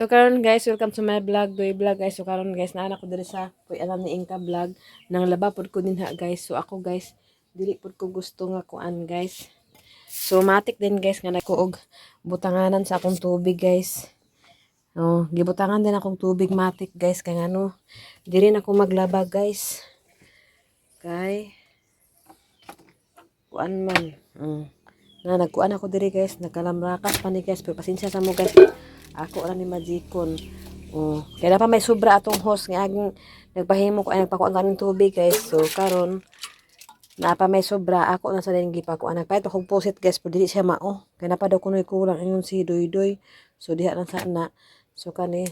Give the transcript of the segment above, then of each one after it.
So karon guys, welcome to my vlog, Doy Vlog guys. So karon guys, naanak ko diri sa Puy Alam ni Inka Vlog nang laba pod ko dinha guys. So ako guys, dili pod ko gusto nga kuan guys. So matik din guys nga nako og butanganan sa akong tubig guys. Oh, gibutangan din akong tubig matik guys kay ngano diri na ako maglaba guys. Kay kuan man. Na nagkuan ako diri guys, nagkalamrakas pa ni guys, pero pasensya sa mo guys. Ako ra ni Magicon. Oh, kaya pa may sobra atong host nga aging nagpahimo ko ay nagpakuan kaning tubig guys. So karon na pa may sobra ako na sa din gipakuan. Nagpahit akong posit guys, pero dili siya mao. Kaya na pa daw kunoy kulang ingon si Doy. So diha lang sana. So kani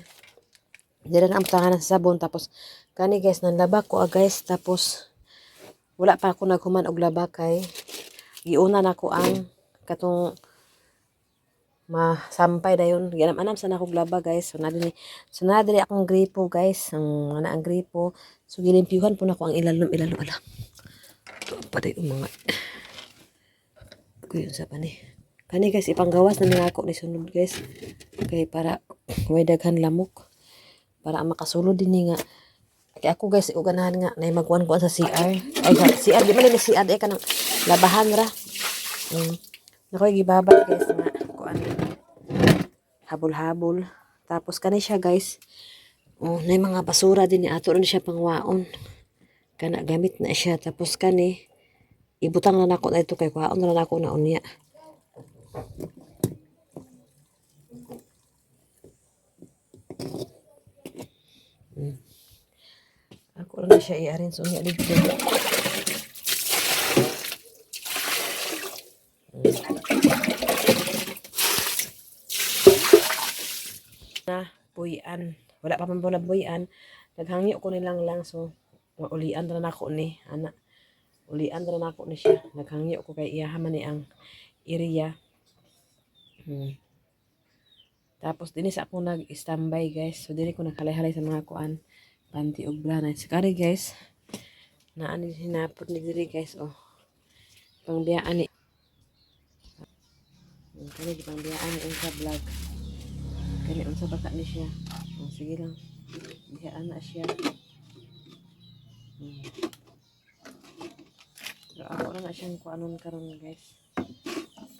dira na ang tanganan sa sabon tapos kani guys nanlaba ko guys tapos wala pa ako naghuman og laba kay giuna na ko ang katong masampay dayon ganam-anam sa nakog laba guys. So nadiri akong gripo guys, ang ana ang gripo. So gilimpyuhan po nako ang ilalom ala paday mga kuyon sa pani kani guys ipanggawas na nga ako ni sunod guys kay para may daghan lamok para makasulod din nga kay ako guys uganahan nga nay magkuan-kuan sa CR ay sa CR di man ni CR ay kanang labahan ra. Nakoy gibabad guys nga kuan habol-habol. Tapos kani siya guys. Oh, nay mga basura din ni ato na siya pangwaon. Kana gamit na siya tapos kani ibutang na nako na ito kay kwaon na nako na unya. Ako lang siya i-arrange unya dito. Na puyan. Wala pa man pala puyan. Naghangyo ko nilang lang so ulian na nako ni ana. Ulian na nako ni siya. Naghangyo ko kay iyaha man ni ang area. Tapos dinis ako nag-standby guys. So dili ko nakalay-halay sa mga kuan panty ug bra na. Sakari guys. Naani hinapod ni diri guys oh. Pangbiyaan ni kani pangbiyaan ni sa vlog. Kani unsa bata ni siya. Oh, sige lang. Biyaan na siya. So ako na siyang kuanon karon guys.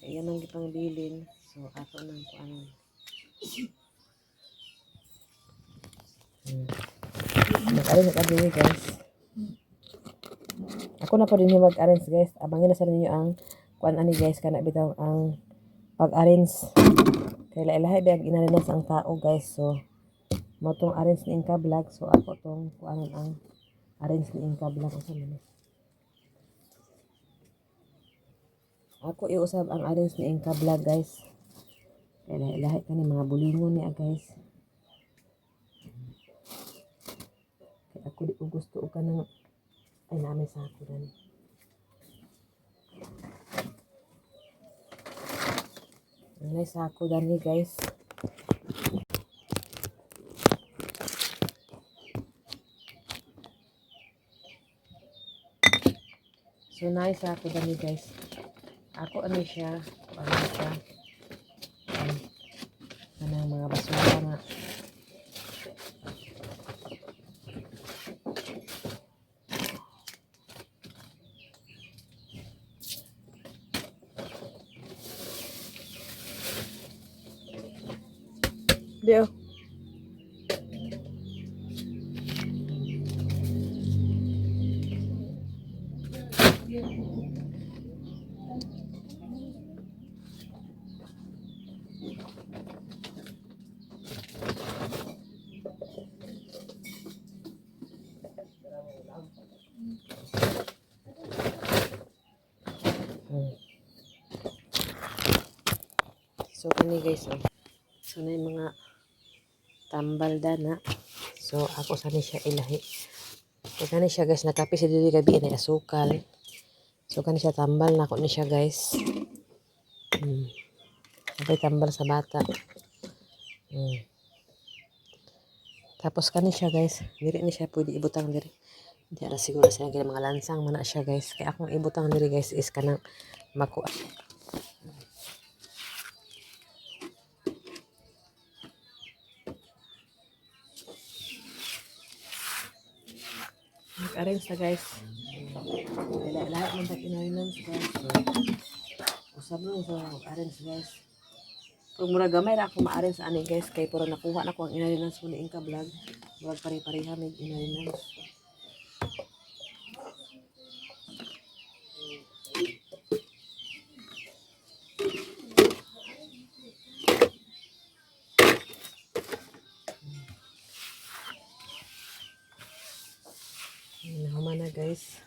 Kaya nang gipang bilin. So ato nang kuanon. Mag-arrange ka din guys. Ako na po din yung mag-arrange guys. Abangin na sa ninyo ang kuan ani guys kana bitaw ang pag-arrange. Kay lahi bag inalinas ang tao guys. So mo tong arrange ni Inka Vlog. So ako tong kuanon ang arrange ni Inka Vlog usa man. Ako iusab ang arrange ni Inka Vlog guys. Kay lahi kani mga bulingon niya guys. Kay ako di ko gusto og kanang ay namin sa ako gani. Nay sa ako gani guys. So nice ako gani guys. Ako ano siya, kanang mga basura nga. Dio. So kani guys oh. So na mga tambal dana. So ako sani siya ilahi. So kani siya guys nakapi si dili gabi na asukal. So kani siya tambal na ako ni siya guys. Sabay tambal sa bata. Tapos kani siya guys, diri ni siya pwede ibutang diri. Di ara siguro siya mga lansang mana siya guys. Kaya akong ibutang diri guys is kanang makuha. Nag-arrange na guys. Lahat ng tag-inarinan guys. Usab mo sa arrange guys. Kung mura gamay ra ako ma-arrange ani guys kay puro nakuha na ko ang inarinan sa ni Inka vlog. Murag pare-pareha mig inarinan. Nahuman na guys.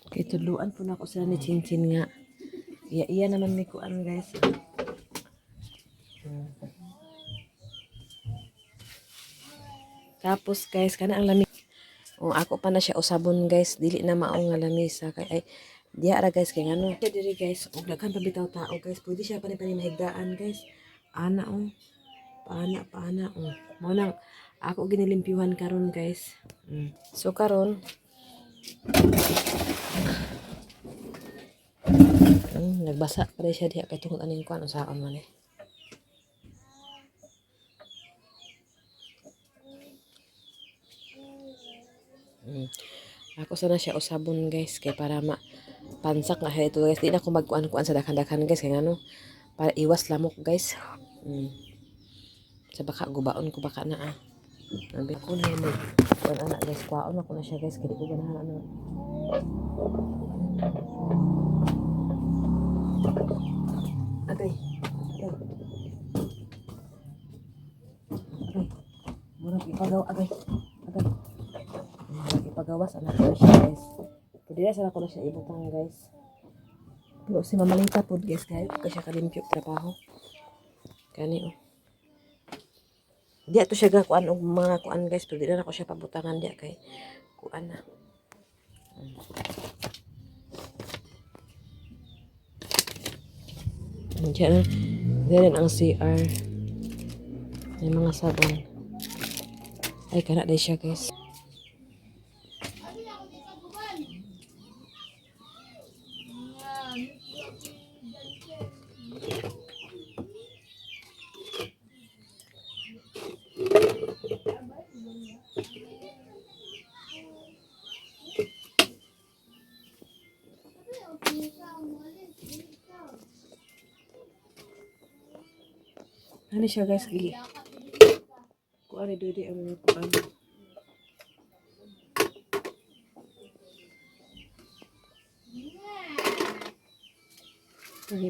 Kay tuluan po na ako sila ni Chinchin nga. Iya naman may kuan guys. Tapos guys, kana ang lamig. Ako pa na siya usabon guys, dili na mao nga lamisa kay ay diya ra guys kay ngano. Diri guys, og daghan pa bitaw tao guys, pwede siya pa ni mahigdaan guys. Ana paana. Mo nang ako ginilimpyuhan karon guys. So karon nagbasa pa rin siya diya kay tungod aning kuan usaon man eh. Ako sana siya usabon guys kay para pansak nga ito guys. Di na ako magkuan-kuan sa dakan-dakan guys kay ngano para iwas lamok guys. Sa baka gubaon ko baka na Nabi ko na mag kuan ana guys, kuaon ako na siya guys kay di ko ganahan ano. Agay. Murag ipagaw agay. Ipagawas anak ko siya guys. Pwede na sana ko na siya ibutang guys. Pero si mamalita po guys kasi siya kalimpyo trabaho. Kani Di ato siya gakuan og mga kuan guys, pero di na ako siya pabutangan diya kay kuan na. Diyan ang CR. May mga sabon. Ay kana dai siya guys. Ano siya guys, kuan dito ang kuan.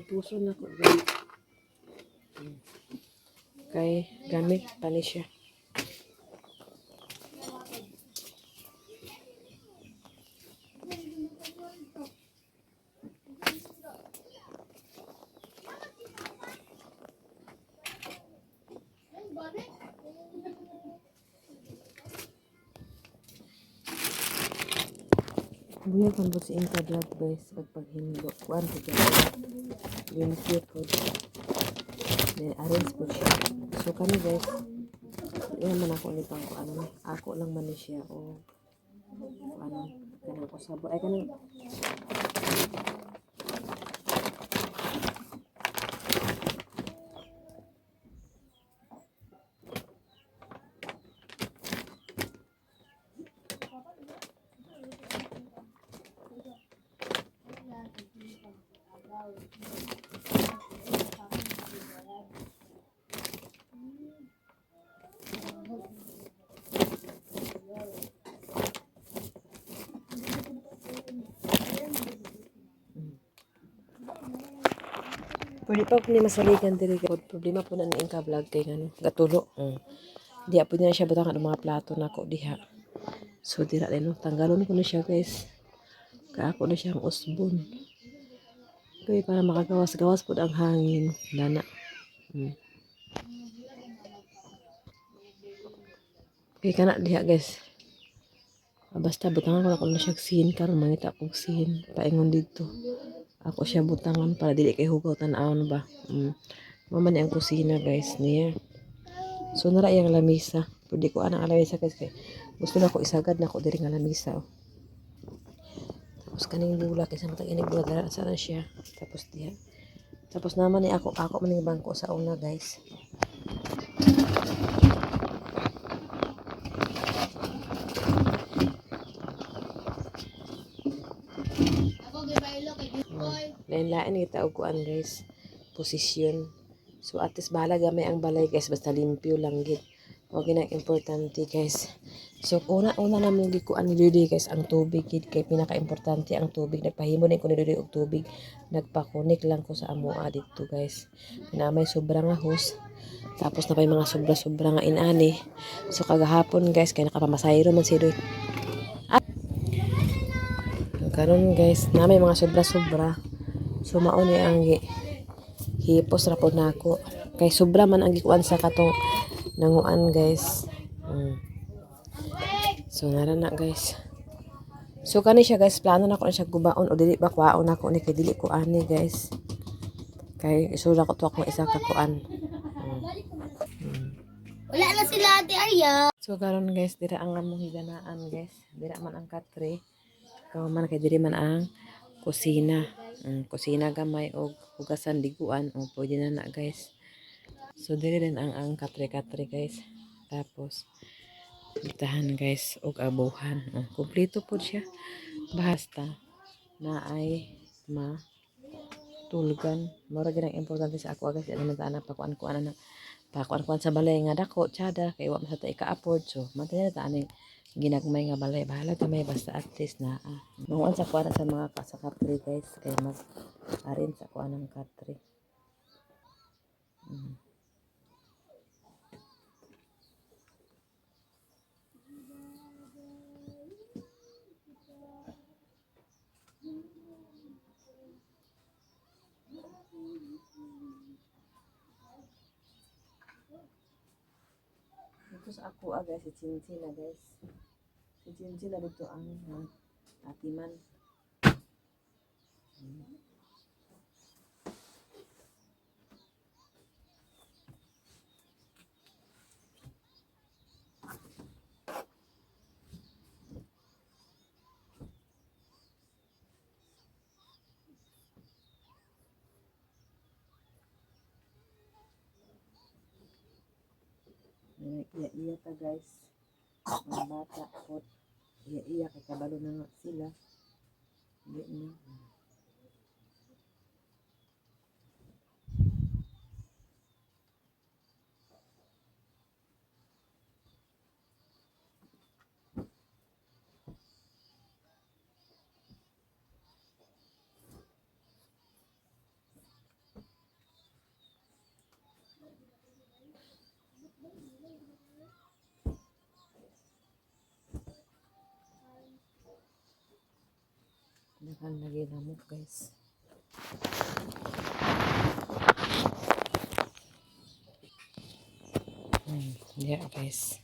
Puso na ko guys. Kay gamit pa ni siya. Buya kan si Inka vlog guys pagpaghindo kuan ko siya yung cute ko then arrange po siya so kami guys yan man ako ni pang ano ako lang man ni siya o ano kanang ko sabo ay kanang pwede pa po ni masaligan diri problema po na ni Inka vlog kay ngano gatulo diya po niya siya butang ang mga plato nako diha so dira din no tanggalon ko na siya guys ka ako na siyang usbon kay para makagawas-gawas po ang hangin lana kay kana diha guys basta butangan ko na siya sin karon mangita kog sin paingon dito ako siya butangan para dili kay hugaw tan-awon ba mama ni ang kusina guys niya so nara yang lamisa pwede ko anang lamisa guys kay gusto na ko isagad na ko diri nga lamisa tapos kaning bula kaysa matag inig bula dara sa siya tapos diha Tapos naman ni ako man yung bangko sa una guys. Lain-lain kita og kuan guys. Posisyon. So at least bahala gamay ang balay guys basta limpyo lang gid. O ginang importante guys. So una-una na mong gikuan ni Didi guys ang tubig gid kay pinaka-importante ang tubig. Nagpahimo din ko ni Didi og tubig. Nagpakunik lang ko sa amoa dito guys. Na may sobra nga hose. Tapos na pa yung mga sobra-sobra nga inani. So kagahapon guys kay nakapamasayro man si Didi. Karon guys, na may mga sobra-sobra. So mao ni ang hipos ra pod nako. Kay sobra man ang gikuan sa katong nanguan guys. So nara na guys. So kani siya guys, plano na ko na siya gubaon o dili ba kuwaon nako ni kay dili ko ani guys. Kay isura ko to akong isa ka kuan. Wala na sila Ate Arya. So karon guys, dira ang among higanaan guys. Dira man ang katre. Kaw man kay diri man ang kusina. Kusina gamay og hugasan liguan o pwede na guys. So diri din ang katre-katre guys. Tapos itahan guys og abuhan. Kompleto po siya. Basta na ay tulgan. Mura gid ang importante sa ako guys. Ano man ta pakuan-kuan na pakuan-kuan sa balay nga dako tsada kay wa man sa ta ika-afford. So mantin ta ani ginagmay nga balay bahala ta may basta at least na manguan sa kuan sa mga sa katre guys kay mag arin sa kuan ng katre. Dito sa ako guys si Chinchin na guys. Si Chinchin na dito ang atiman. Iya ta guys. Mga bata po. Iya kay kabalo na nga sila. Hindi na. Nakan lagi lamok guys. Yeah guys.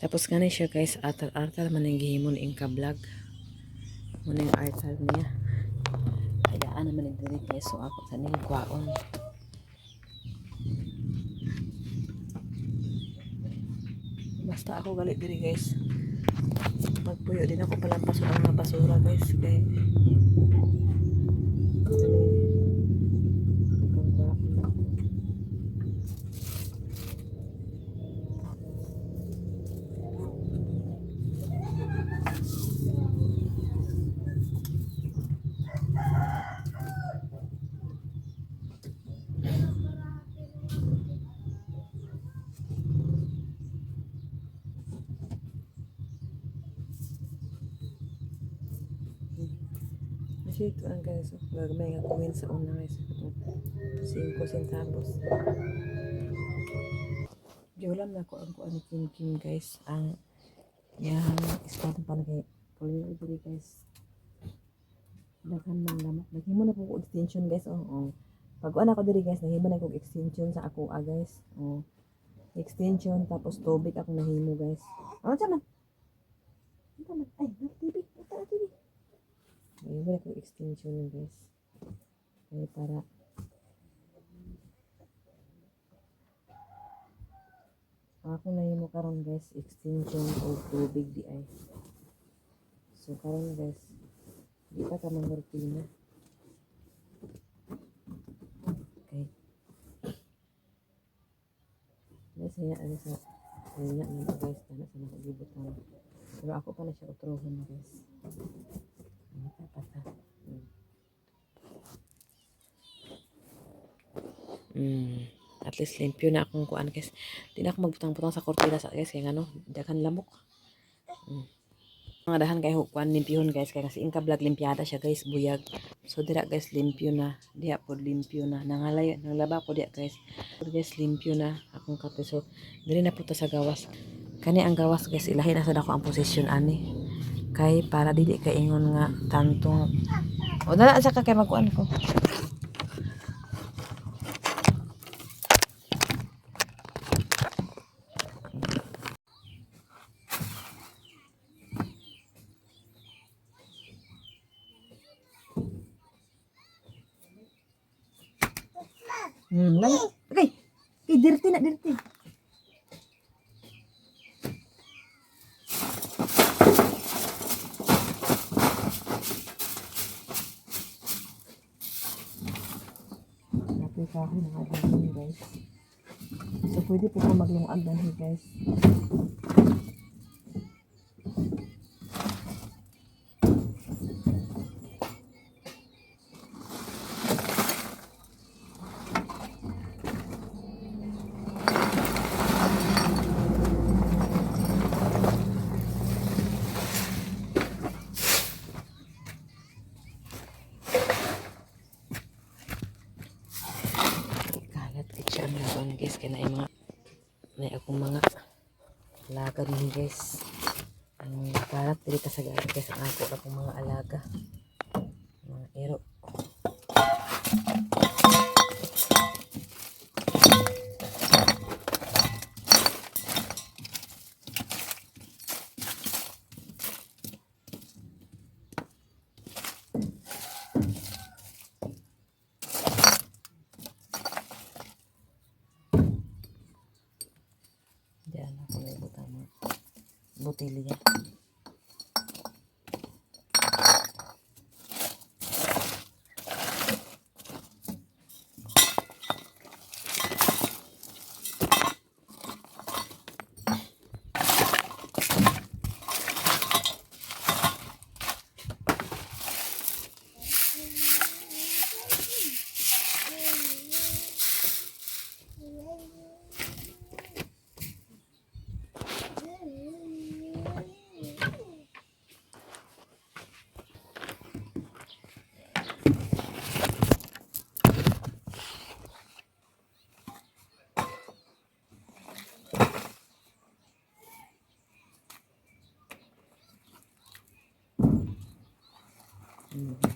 Tapos kani siya guys, atal-atal man ang gihimon ing ka-vlog. Muna yung artal niya. Kayaan naman yung diri guys, so ako sa ning kwaon. Basta ako galit diri guys. Magpuyo din ako palampas ang mga basura guys. Kay ito ang guys, gagmay nga kumin sa una guys. 5 centavos. Giulam na ko ang kuan ni Kim guys, ang yang istampa na kay Polio diri guys. Daghan man lamok. Naghimo na ko extension guys. Pag ana ko diri guys, nahimo na ko extension sa ako guys. Extension tapos tubig ako nahimo guys. Ano man? Ay, TV. Ito TV. Nahimo na ko extension guys. Kaya para ako nahimo karon guys extension o tubig di ay. So karon guys, di pa ka mangortina. Kasi ano sa kanya na guys, kana sa nakagibot na. Pero ako pa na siya utrohon na guys. Ano pa pata. At least limpyo na akong kuan guys. Di na ako magbutang-butang sa kortina sa guys kaya ano, daghan lamok. Mga dahan kay kuan limpyon guys kaya kasi inka vlog limpyada siya guys buyag. So dira guys limpyo na. Diha pod limpyo na. Nangalay nanglaba ko diha guys. So guys limpyo na akong kape. So diri na puta sa gawas. Kani ang gawas guys ilahi na sa dako ang posisyon ani. Kay para dili kay ingon nga tantong o dala sa ka kay magkuan ko. Lagi. Okay. Okay, dirty na, dirty. Napoy ka ako ng agad guys. So, pwede po ko maglungag na guys. Ang laban guys kaya na mga na akong mga alaga din guys ang parang pili ka sa gari guys ang ako akong mga alaga mga ero botilya.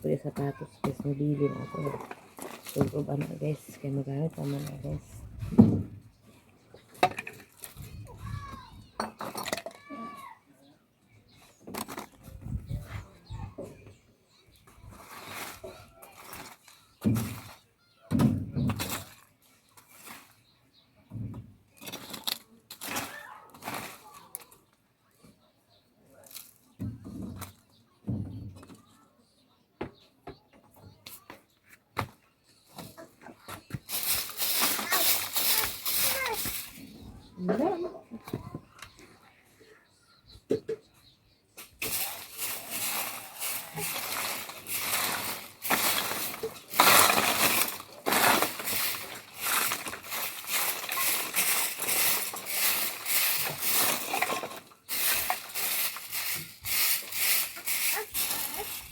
Pwede sapatos guys nabili na ako sugob ano guys kaya magamit naman na guys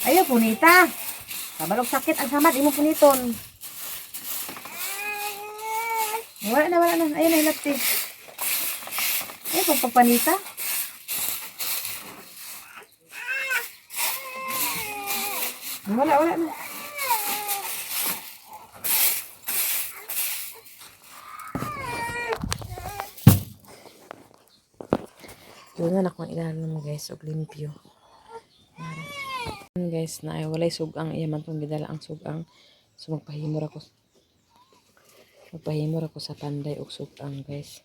ayo punita kabalog sakit ang samad imo puniton wala na ayun na ilapti ay pagpapanita wala na doon na ako ilahan mo guys og limpyo guys na ay walay sugang iya man tong gidala ang sugang so magpahimor ako sa panday og sugang guys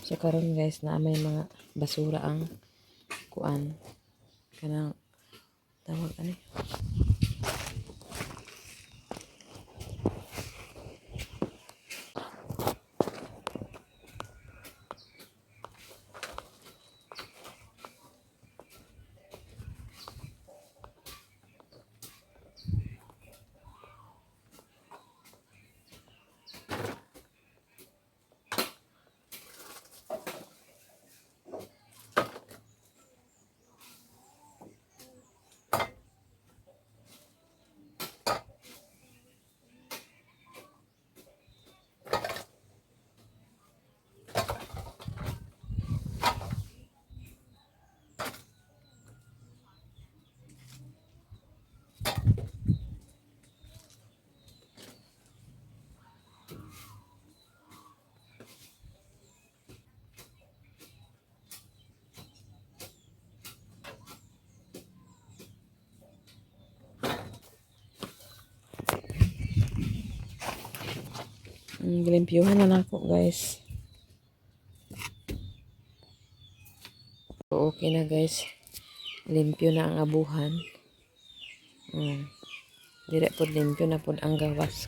so karon guys na may mga basura ang kuan kanang tawag ani Gilimpyuhan na nako guys. So, okay na guys. Limpyo na ang abuhan. Dire po limpyo na po ang gawas.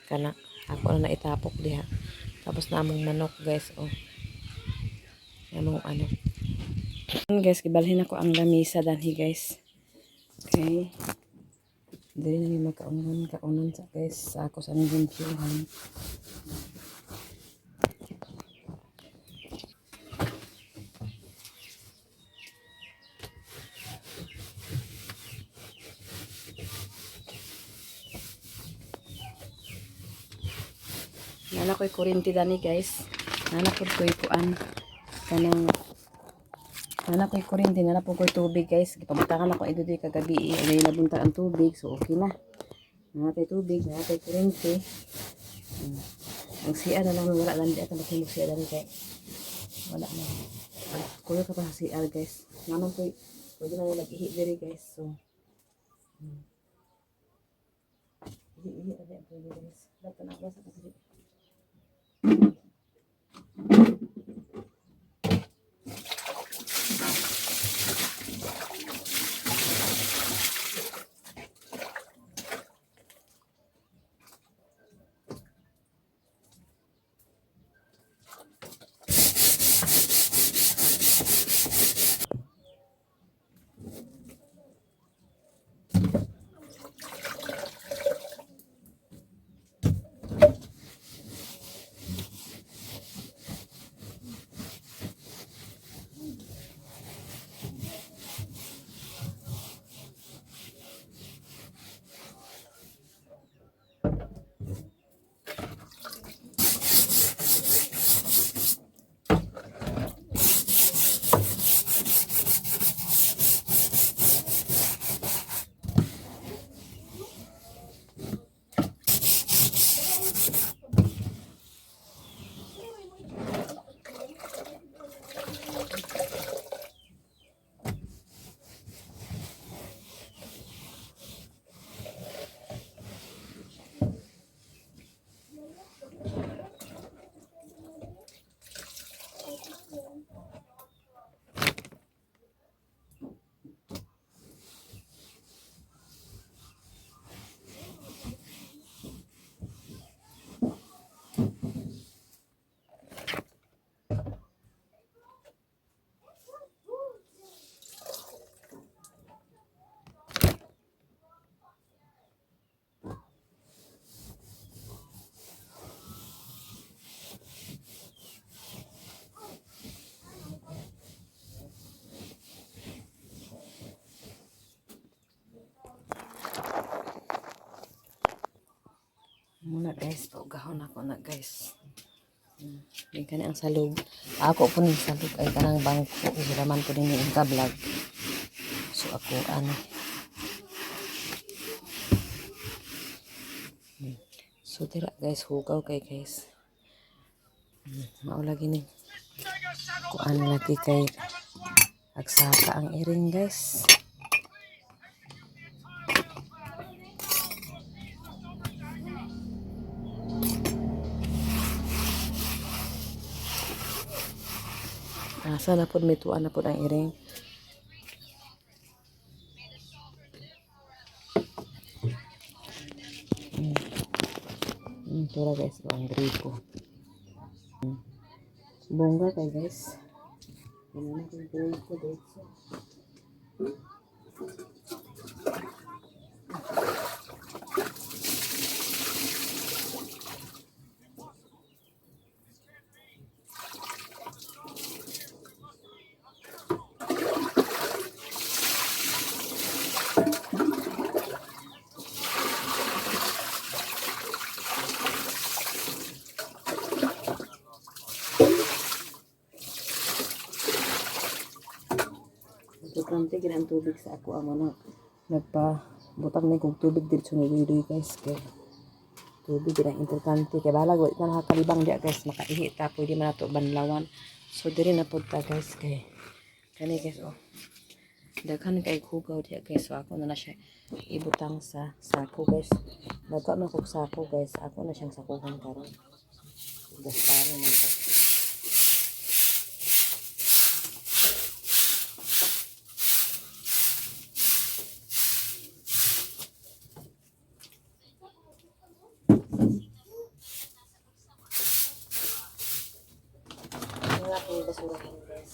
Kana. Ako na naitapok diha. Tapos na among manok guys. Oh. Among ano. Guys, gibalhin ako ang lamisa danhi guys. Okay. Dili na ni kaunon sa guys. Sa ako sa limpyuhan. Nana ko'y kurinti dani guys. Nana po ko'y kuan. Nana ko'y kurinti. Nana po ko'y tubig guys. Ipabutakan ako ito do'y kagabi. May nabunta ang tubig. So okay na. Nana tayo tubig. Nana tayo kurinti. Ang siya na lang. Wala lang di at masimog siya dani kay. Wala na. Kuya ka pa sa CR guys. Nana ko'y pwede na yung nag-ihi diri guys. So. Ihi ada pwede guys. Dapat na ako sa kasi. Muna guys, paugahon ako na guys. Yung kani ang salog. Ako po ni salog ay kanang bangko. Hiraman po din yung vlog. So ako ano. So tira guys, hugaw kay guys. Maulagi ni. Kuan lagi kay agsaka ang iring guys. Asa na po may tuan na po ang iring. Tura guys, ang gripo. Bongga kay guys. Ano na kung gripo guys. Importante gina ang tubig sa ako ang ano nagpa-butang na kong tubig dito sa guys kay tubig gina importante kay balag wala na nakakalibang dia guys makaihi ta pwede man nato banlawan so diri na pud ta guys kay kani guys oh Daghan kay hugaw diya guys. So ako na siya ibutang sa sako guys. Nagka man kog sako guys. Ako na siyang sakuhan karon. Gastaro na ko. Wala ko basurahan guys.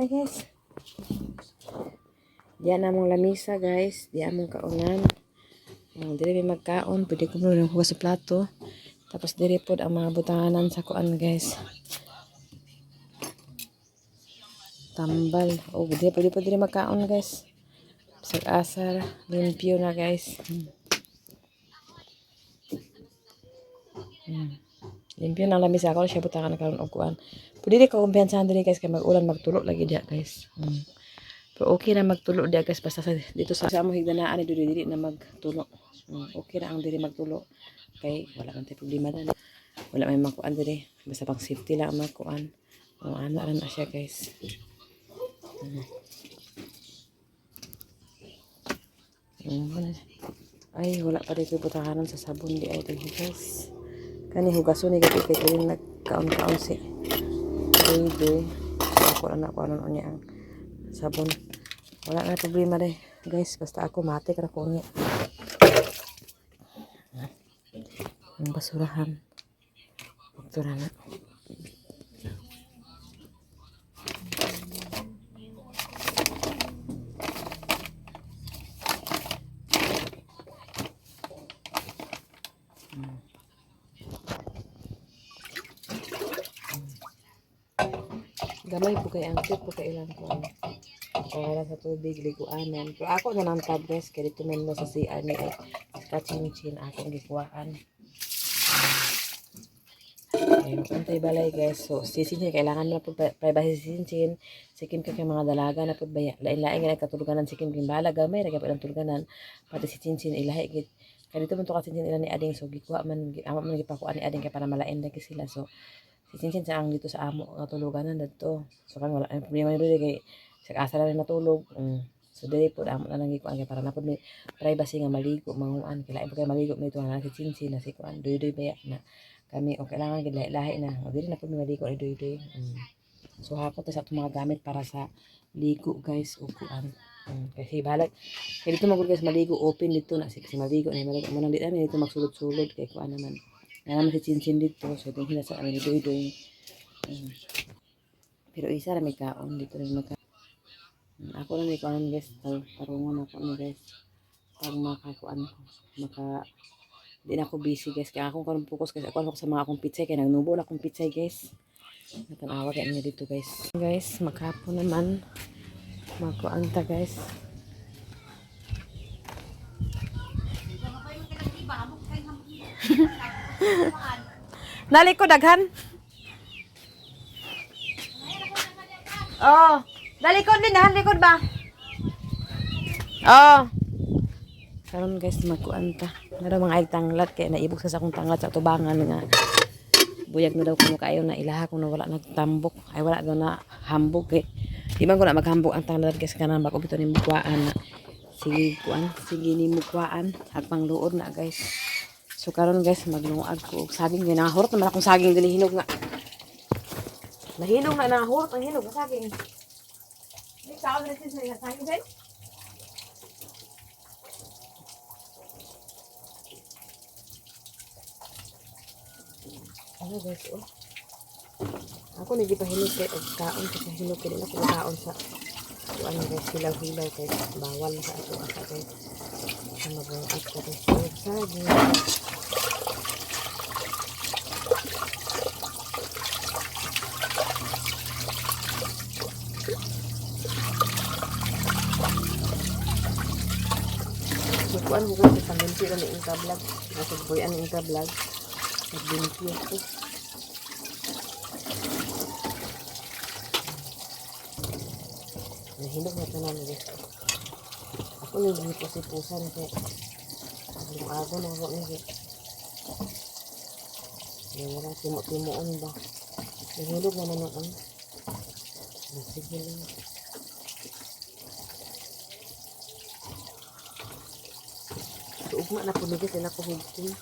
Ay, guys. Diyan namong lamisa guys. Diyan among kaunan. Dili may magkaon. Pwede ko muna hugas sa plato. Tapos diri pod ang mga butanganan sa kuan guys. Tambal. Oh, pwede po diri magkaon guys. Bisag asar. Limpyo na guys. Limpyo na lamisa. Ako siya butangan na karon og kuan. Pwede di ka kumpiyansahan diri guys kay mag-ulan magtulo lagi diya guys. Pero okay na magtulo diya guys basta dito sa amo higdanaan ni dili na magtulo. Okay na ang diri magtulo kay wala man tay problema na. Wala may makuan diri basta pang safety lang ang makuan. Ano na siya guys. Ay wala pa dito butahanan sa sabon di ay guys. Kani hugason ni gati kay nagkaon-kaon si baby. Ako na ko ano niya ang sabon. Wala na problema deh guys basta ako matik ra ko niya. Ang basurahan. Ito na. Gamay po kay ang tip po kay ilang ko. Para sa tubig liguanan. Pero ako na nang tab guys kay dito man mo sa CR ni chin akong gikuhaan. Ay antay balay guys. So sisin kailangan na po privacy sisin. Sikim kay mga dalaga na po baya. Lain-lain nga katuluganan sikim king bala gamay ra gyud ang tuluganan. Pati si Chinchin ilahi gid. Kay dito man to kasi ilan ni ading so gikuha man amo man gipakuan ni ading kay para malain lagi sila. So si Chinchin sa ang dito sa amo nga tuluganan dito. So kan wala ang problema dito kay sa asa na rin matulog. So dili po amo na lang gikuan kay para na pud may privacy nga maligo manguan kay lain po kay maligo may tuwa na si Chinchin na si kuan doy baya na kami o kailangan gid lahi na o dili na pud maligo ay doy. So hako ta sa atong mga gamit para sa ligo guys o kuan. Kasi balag kay dito magud guys maligo open dito na si maligo na maligo mo nang dito magsulod-sulod kay kuan naman. Na naman si Chinchin dito so ito hinasa kami doy. Pero isa ra may kaon dito rin magka. Ako lang may kaon guys tarungon ako ni guys. Pag makakuan ko maka di na ako busy guys kaya akong karon focus kasi ako sa mga akong pitsay kaya nagnubo na akong pitsay guys. Natanawa kaya niya dito guys. Guys maghapon naman magkuan ta guys. Nali ko daghan. Oh, dalikod din dahan likod ba? Oh. Karon guys magkuan ta. Nara mga tanglat kay naibog sa akong tanglat sa tubangan nga. Buyag na daw kuno kayo na ilaha kuno wala nagtambok. Ay wala daw na hambog kay. Di man ko na maghambog ang tanglat guys kanan bako bito ni mukwaan na. Sige kuan, sige ni mukwaan agpang luod na guys. So karon guys maglungag ko og saging nga nahurot naman akong saging dili hinog nga. Nahinog na nahurot ang hinog sa saging. Di sao na sa saging guys. Ano guys oh. Ako nagi pa hinog kay og kaon sa hinog kay na ko kaon sa ano guys hilaw-hilaw kay bawal sa ato asa guys. Ano ba at ko guys. saging. Bukuan mo ko sa pambinti ko ni Inka Vlog. Nasa buyan ni Inka Vlog. Nagbinti ako. Nahinog na ito namin guys. Ako naghipusi-pusan kaya ang ago na ako naghi. Wala, timo-timoon ba? Nahinog na naman. Sige lang. Ugma na po nigit na ko hugtin.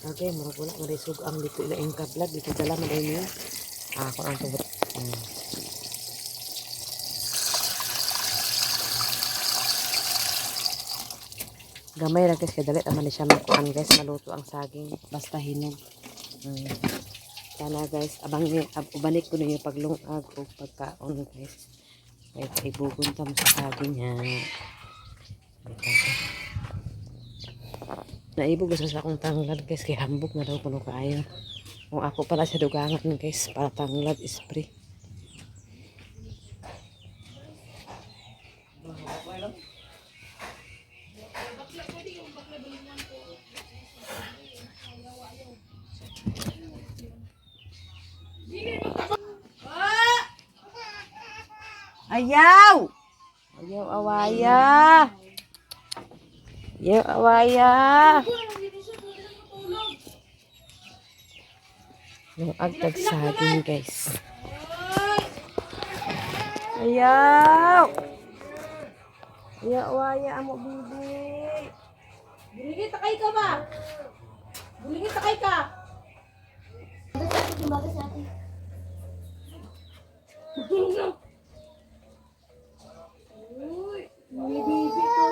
Okay, murag wala marisog ang dito ila Inka Vlog dito dala man niyo. Ako ang tubot. Gamay ra guys kay dali man siya makuan guys, maluto ang saging basta hinog. Sana guys, ubanik ko ninyo paglungag o pagkaon guys. Kaya ibugon ta mo sa saging ha. Naibog gusto sa akong tanglad guys, kaya hambog na daw kuno kaayo. Kung ako pala siya dugangan guys, para tanglad spray. Ayaw! Ayaw awaya! Ayaw awaya! Yung agtag saging guys. Ayaw! Ayaw awaya amo bibi! Buligit, takay ka ba? Buligit, takay ka! Bagas natin. Uy, may bibi ko.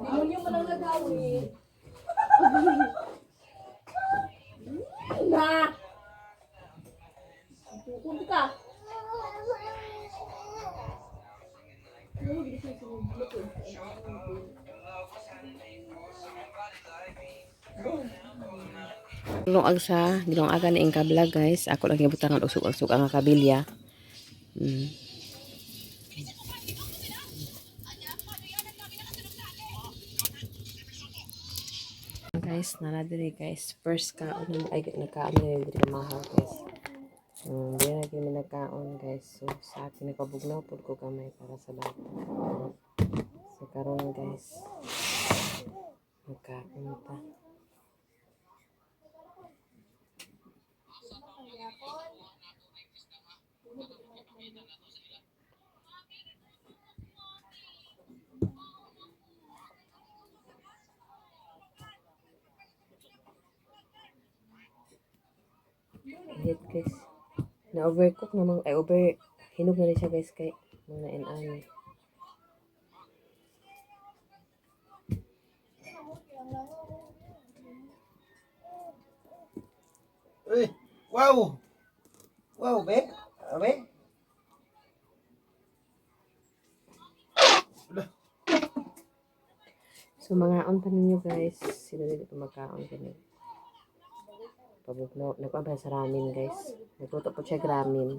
Demonyo mo nang nagawin. Na! Pupunta ka. Lungag sa gilungagan ni Inka Vlog guys. Ako lang gibutang ang usog-usog ang kabilya. Guys, nana diri guys. First kaon ay nagkaon na diri mahaw guys. Di na kami nagkaon guys. So sa akin nakabugnaw pud ko kamay para sa bata. So karon guys. Magkaon ta. Hit guys. Na overcook namang ay hinog na rin siya guys kay mga inani. Uy, wow. Wow, be. Abe. So mga on pa ninyo guys. Sino dito magkaon kani? Pabugnaw. Nagpabay sa ramen guys. Nagluto po siya ramen.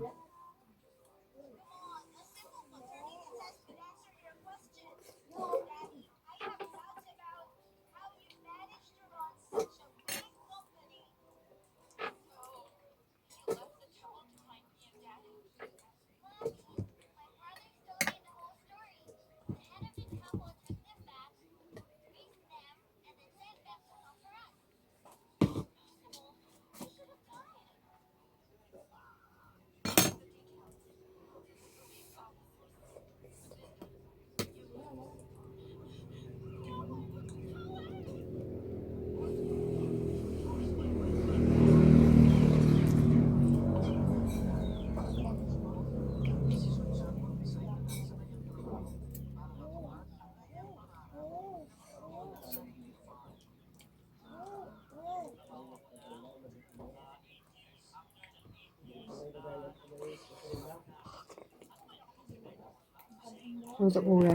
Untuk ulam.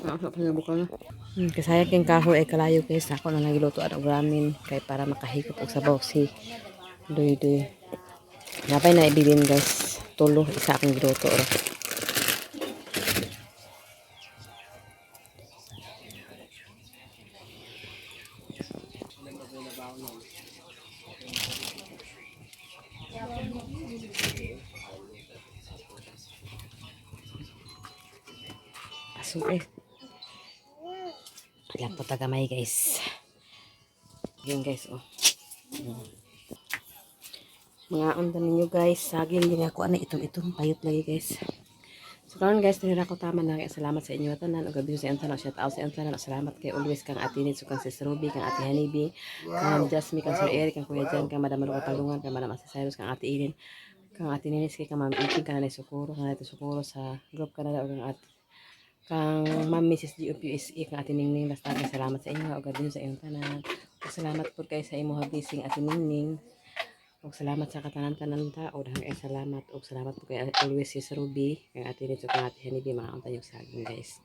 Nakasap sa bukal. Kasaya king kahoy ay kalayo guys. Ako na nagiluto ang ramen kay para makahigop og sabaw si Doy. Napay na ibilin guys. Tulo isa akong giluto ra. Aso eh. Ilang po tagamay guys. Yan guys oh. Mga undan ninyo guys. Saging din ako. Ano itong payot lagi guys. So karon guys, tinira ko tama na kaya salamat sa inyo tanan ug gabi sa inyo shout out sa inyo tanan salamat kay always kang Atinit so kang Sis Ruby kang Ate Hanibi kang Jasmine kang Sir Eric kang Kuya Jan kang Madam Maruka Palungan kang Madam Asa Cyrus kang Ate Ilin kang Ate Ninis kay kang Ma'am Iching kang Nanay Sukuro kang Nanay Sukuro sa group Canada ug kang Ma'am Mrs. G of USA kang Ate Ningning basta salamat sa inyo ug gabi sa inyo tanan ug salamat po kay sa imo habising Ate Ningning. Og salamat sa katanan-tanan tao dahil ay salamat og salamat po kay always Sis Ruby kay Ate Nito kay Ate Hanibi mga untayog saging guys.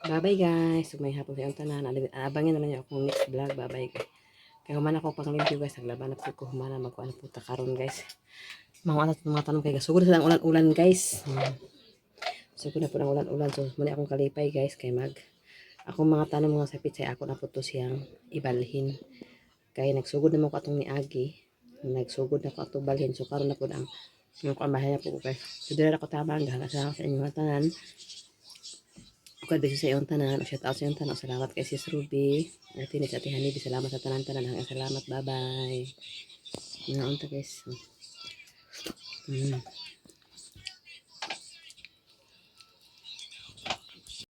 Bye bye guys. So may hapon sa iyong tanan. Abangin naman niyo akong next vlog. Bye bye guys. Kaya humana ko pang limpyo guys. Naglaban na po ko humana magkuhan po ta karon guys. Mga tanong kay gasugod sa ulan-ulan guys. Sugod na po ng ulan-ulan. So muna akong kalipay guys kay akong mga tanong mga sapit say ako na po to siyang ibalhin. Kaya nagsugod na mo ko atong ni Agi. Nagsugod na ko atong balhin. So karon na po ang yung kamahay na po guys. So dira ako tabang. Salamat sa inyong tanan. Ukad beso sa iyong tanan. Shout out sa iyong tanan. Salamat kay Sis Ruby. Ate ni Ate Hanibi. Salamat sa tanan-tanan. Hanggang salamat. Bye bye. Mga unta guys.